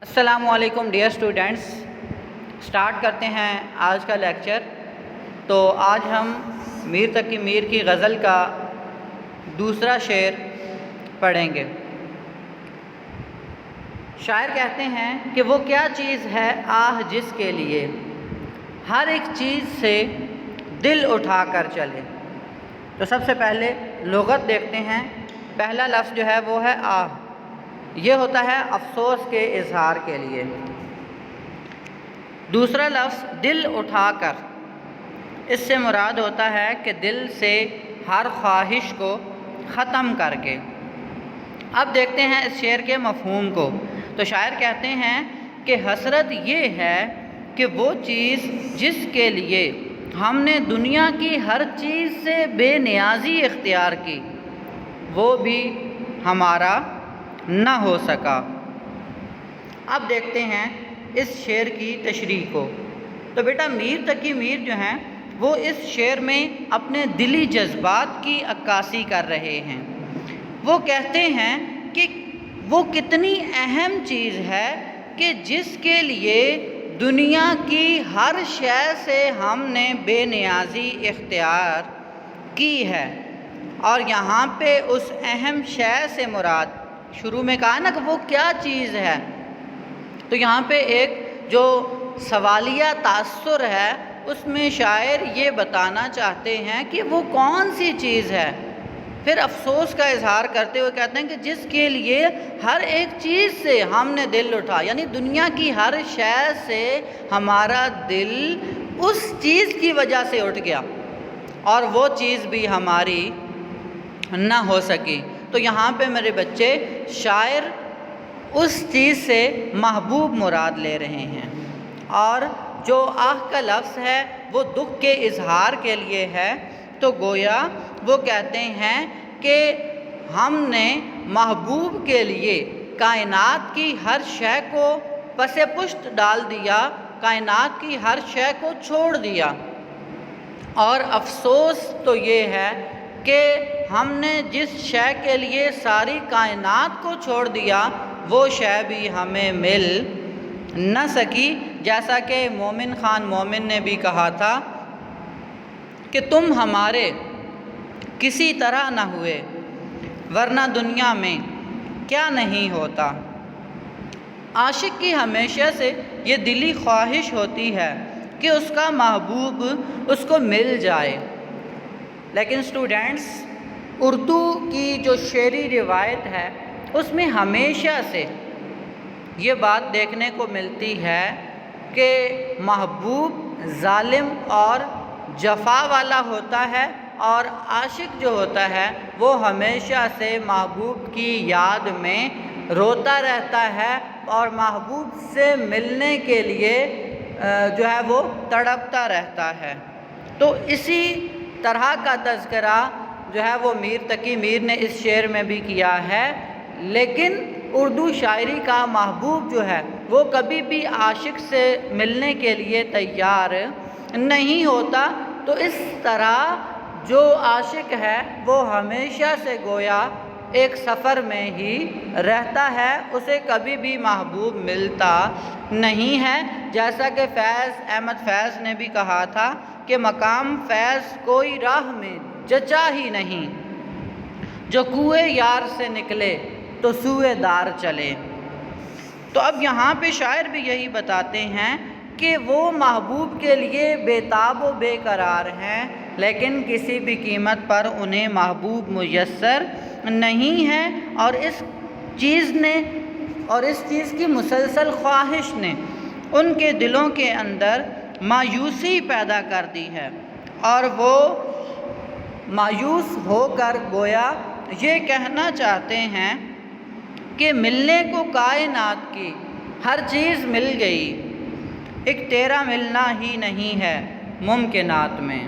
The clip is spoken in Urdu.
السلام علیکم ڈیئر اسٹوڈینٹس، سٹارٹ کرتے ہیں آج کا لیکچر۔ تو آج ہم میر تقی میر کی غزل کا دوسرا شعر پڑھیں گے۔ شاعر کہتے ہیں کہ وہ کیا چیز ہے آہ جس کے لیے ہر ایک چیز سے دل اٹھا کر چلے۔ تو سب سے پہلے لغت دیکھتے ہیں۔ پہلا لفظ جو ہے وہ ہے آہ، یہ ہوتا ہے افسوس کے اظہار کے لیے۔ دوسرا لفظ دل اٹھا کر، اس سے مراد ہوتا ہے کہ دل سے ہر خواہش کو ختم کر کے۔ اب دیکھتے ہیں اس شعر کے مفہوم کو۔ تو شاعر کہتے ہیں کہ حسرت یہ ہے کہ وہ چیز جس کے لیے ہم نے دنیا کی ہر چیز سے بے نیازی اختیار کی، وہ بھی ہمارا نہ ہو سکا۔ اب دیکھتے ہیں اس شعر کی تشریح کو۔ تو بیٹا میر تقی میر جو ہیں وہ اس شعر میں اپنے دلی جذبات کی عکاسی کر رہے ہیں۔ وہ کہتے ہیں کہ وہ کتنی اہم چیز ہے کہ جس کے لیے دنیا کی ہر شے سے ہم نے بے نیازی اختیار کی ہے۔ اور یہاں پہ اس اہم شے سے مراد، شروع میں کہا نا کہ وہ کیا چیز ہے، تو یہاں پہ ایک جو سوالیہ تاثر ہے اس میں شاعر یہ بتانا چاہتے ہیں کہ وہ کون سی چیز ہے۔ پھر افسوس کا اظہار کرتے ہوئے کہتے ہیں کہ جس کے لیے ہر ایک چیز سے ہم نے دل اٹھا، یعنی دنیا کی ہر شے سے ہمارا دل اس چیز کی وجہ سے اٹھ گیا اور وہ چیز بھی ہماری نہ ہو سکی۔ تو یہاں پہ میرے بچے شاعر اس چیز سے محبوب مراد لے رہے ہیں، اور جو آہ کا لفظ ہے وہ دکھ کے اظہار کے لیے ہے۔ تو گویا وہ کہتے ہیں کہ ہم نے محبوب کے لیے کائنات کی ہر شے کو پس پشت ڈال دیا، کائنات کی ہر شے کو چھوڑ دیا، اور افسوس تو یہ ہے کہ ہم نے جس شے کے لیے ساری کائنات کو چھوڑ دیا وہ شے بھی ہمیں مل نہ سکی۔ جیسا کہ مومن خان مومن نے بھی کہا تھا کہ تم ہمارے کسی طرح نہ ہوئے، ورنہ دنیا میں کیا نہیں ہوتا۔ عاشق کی ہمیشہ سے یہ دلی خواہش ہوتی ہے کہ اس کا محبوب اس کو مل جائے۔ لیکن سٹوڈنٹس، اردو کی جو شعری روایت ہے اس میں ہمیشہ سے یہ بات دیکھنے کو ملتی ہے کہ محبوب ظالم اور جفا والا ہوتا ہے، اور عاشق جو ہوتا ہے وہ ہمیشہ سے محبوب کی یاد میں روتا رہتا ہے اور محبوب سے ملنے کے لیے جو ہے وہ تڑپتا رہتا ہے۔ تو اسی طرح کا تذکرہ جو ہے وہ میر تقی میر نے اس شعر میں بھی کیا ہے۔ لیکن اردو شاعری کا محبوب جو ہے وہ کبھی بھی عاشق سے ملنے کے لیے تیار نہیں ہوتا۔ تو اس طرح جو عاشق ہے وہ ہمیشہ سے گویا ایک سفر میں ہی رہتا ہے، اسے کبھی بھی محبوب ملتا نہیں ہے۔ جیسا کہ فیض احمد فیض نے بھی کہا تھا کہ مقام فیض کوئی راہ میں جچا ہی نہیں، جو کوئے یار سے نکلے تو سوئے دار چلے۔ تو اب یہاں پہ شاعر بھی یہی بتاتے ہیں کہ وہ محبوب کے لیے بے تاب و بے قرار ہیں، لیکن کسی بھی قیمت پر انہیں محبوب میسر نہیں ہے، اور اس چیز کی مسلسل خواہش نے ان کے دلوں کے اندر مایوسی پیدا کر دی ہے، اور وہ مایوس ہو کر گویا یہ کہنا چاہتے ہیں کہ ملنے کو کائنات کی ہر چیز مل گئی، ایک تیرا ملنا ہی نہیں ہے ممکنات میں۔